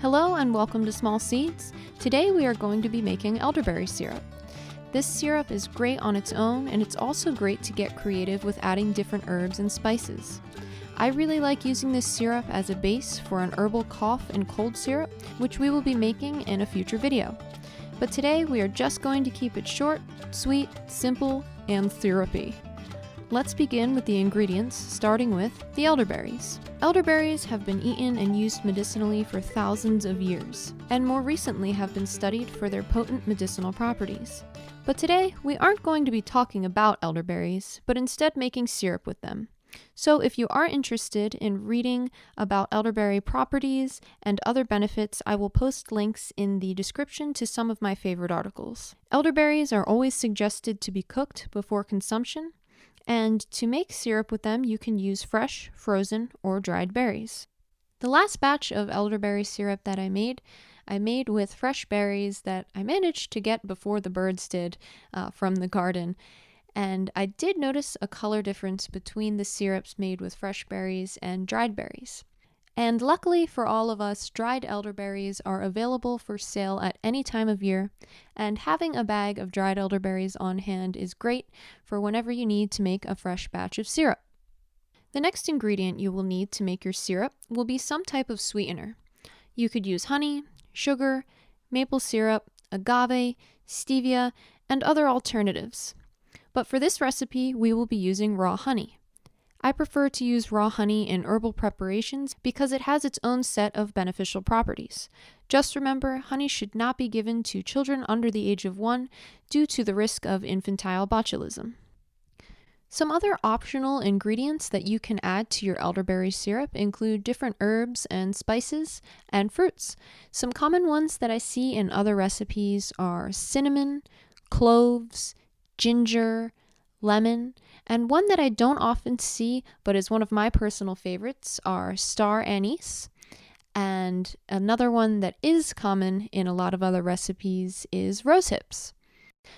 Hello and welcome to Small Seeds. Today we are going to be making elderberry syrup. This syrup is great on its own, and it's also great to get creative with adding different herbs and spices. I really like using this syrup as a base for an herbal cough and cold syrup, which we will be making in a future video. But today we are just going to keep it short, sweet, simple, and syrupy. Let's begin with the ingredients, starting with the elderberries. Elderberries have been eaten and used medicinally for thousands of years, and more recently have been studied for their potent medicinal properties. But today, we aren't going to be talking about elderberries, but instead making syrup with them. So if you are interested in reading about elderberry properties and other benefits, I will post links in the description to some of my favorite articles. Elderberries are always suggested to be cooked before consumption, and to make syrup with them, you can use fresh, frozen, or dried berries. The last batch of elderberry syrup that I made with fresh berries that I managed to get before the birds did from the garden. And I did notice a color difference between the syrups made with fresh berries and dried berries. And luckily for all of us, dried elderberries are available for sale at any time of year, and having a bag of dried elderberries on hand is great for whenever you need to make a fresh batch of syrup. The next ingredient you will need to make your syrup will be some type of sweetener. You could use honey, sugar, maple syrup, agave, stevia, and other alternatives. But for this recipe, we will be using raw honey. I prefer to use raw honey in herbal preparations because it has its own set of beneficial properties. Just remember, honey should not be given to children under the age of 1 due to the risk of infantile botulism. Some other optional ingredients that you can add to your elderberry syrup include different herbs and spices and fruits. Some common ones that I see in other recipes are cinnamon, cloves, ginger, lemon, and one that I don't often see but is one of my personal favorites are star anise, and another one that is common in a lot of other recipes is rose hips.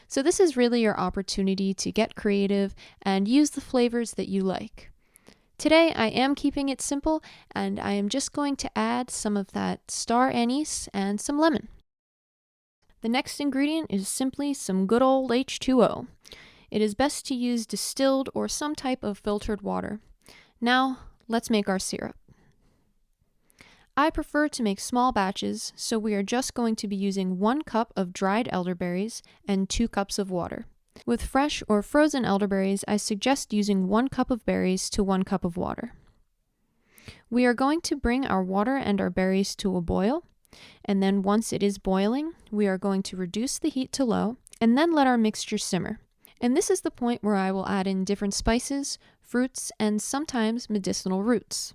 So this is really your opportunity to get creative and use the flavors that you like. Today I am keeping it simple, and I am just going to add some of that star anise and some lemon. The next ingredient is simply some good old H2O. It is best to use distilled or some type of filtered water. Now, let's make our syrup. I prefer to make small batches, so we are just going to be using 1 cup of dried elderberries and 2 cups of water. With fresh or frozen elderberries, I suggest using 1 cup of berries to 1 cup of water. We are going to bring our water and our berries to a boil, and then once it is boiling, we are going to reduce the heat to low and then let our mixture simmer. And this is the point where I will add in different spices, fruits, and sometimes medicinal roots.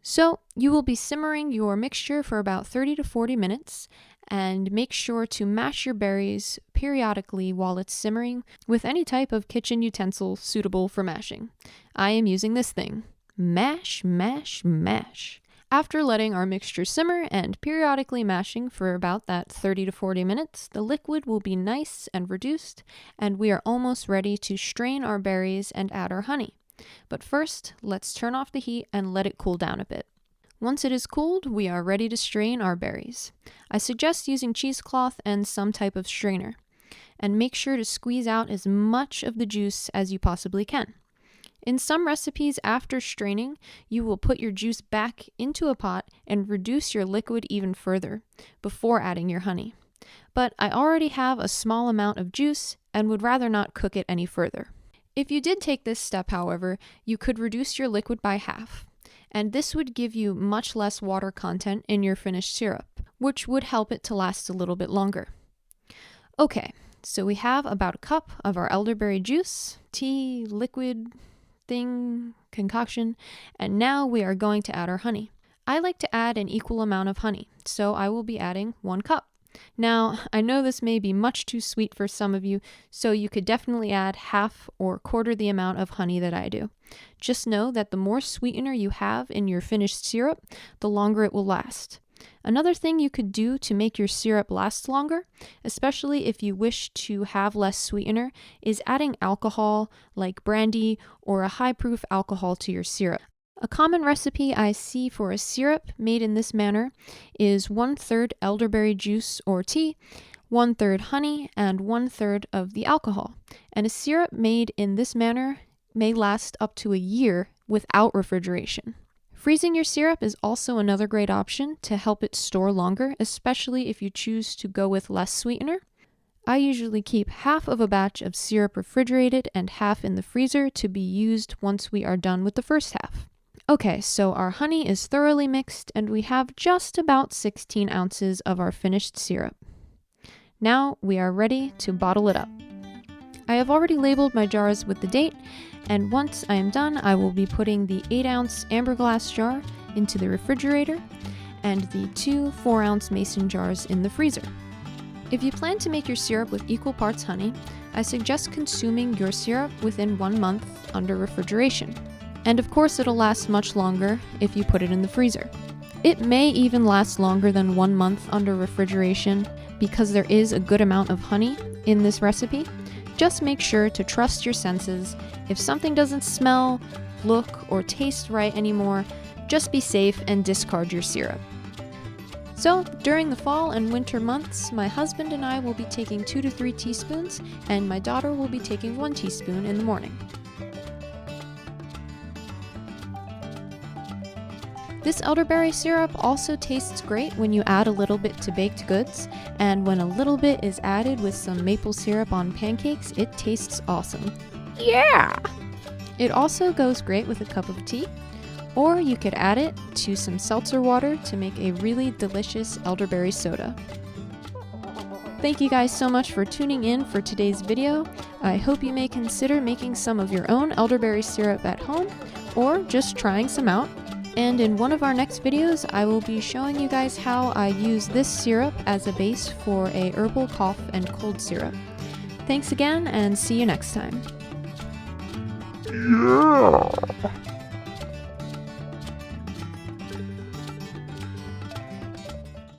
So you will be simmering your mixture for about 30 to 40 minutes, and make sure to mash your berries periodically while it's simmering with any type of kitchen utensil suitable for mashing. I am using this thing. Mash, mash, mash. After letting our mixture simmer and periodically mashing for about that 30 to 40 minutes, the liquid will be nice and reduced, and we are almost ready to strain our berries and add our honey. But first, let's turn off the heat and let it cool down a bit. Once it is cooled, we are ready to strain our berries. I suggest using cheesecloth and some type of strainer, and make sure to squeeze out as much of the juice as you possibly can. In some recipes, after straining, you will put your juice back into a pot and reduce your liquid even further before adding your honey. But I already have a small amount of juice and would rather not cook it any further. If you did take this step, however, you could reduce your liquid by half, and this would give you much less water content in your finished syrup, which would help it to last a little bit longer. Okay, so we have about a cup of our elderberry juice, tea, liquid, concoction, and now we are going to add our honey. I like to add an equal amount of honey, so I will be adding 1 cup. Now, I know this may be much too sweet for some of you, so you could definitely add half or quarter the amount of honey that I do. Just know that the more sweetener you have in your finished syrup, the longer it will last. Another thing you could do to make your syrup last longer, especially if you wish to have less sweetener, is adding alcohol like brandy or a high-proof alcohol to your syrup. A common recipe I see for a syrup made in this manner is 1/3 elderberry juice or tea, 1/3 honey, and 1/3 of the alcohol. And a syrup made in this manner may last up to a year without refrigeration. Freezing your syrup is also another great option to help it store longer, especially if you choose to go with less sweetener. I usually keep half of a batch of syrup refrigerated and half in the freezer to be used once we are done with the first half. Okay, so our honey is thoroughly mixed and we have just about 16 ounces of our finished syrup. Now we are ready to bottle it up. I have already labeled my jars with the date, and once I am done, I will be putting the 8-ounce amber glass jar into the refrigerator and the 2 4-ounce mason jars in the freezer. If you plan to make your syrup with equal parts honey, I suggest consuming your syrup within 1 month under refrigeration. And of course, it'll last much longer if you put it in the freezer. It may even last longer than 1 month under refrigeration because there is a good amount of honey in this recipe. Just make sure to trust your senses. If something doesn't smell, look, or taste right anymore, just be safe and discard your syrup. So, during the fall and winter months, my husband and I will be taking 2 to 3 teaspoons, and my daughter will be taking 1 teaspoon in the morning. This elderberry syrup also tastes great when you add a little bit to baked goods, and when a little bit is added with some maple syrup on pancakes, it tastes awesome. Yeah! It also goes great with a cup of tea, or you could add it to some seltzer water to make a really delicious elderberry soda. Thank you guys so much for tuning in for today's video. I hope you may consider making some of your own elderberry syrup at home, or just trying some out. And in one of our next videos, I will be showing you guys how I use this syrup as a base for a herbal cough and cold syrup. Thanks again, and see you next time. Yeah!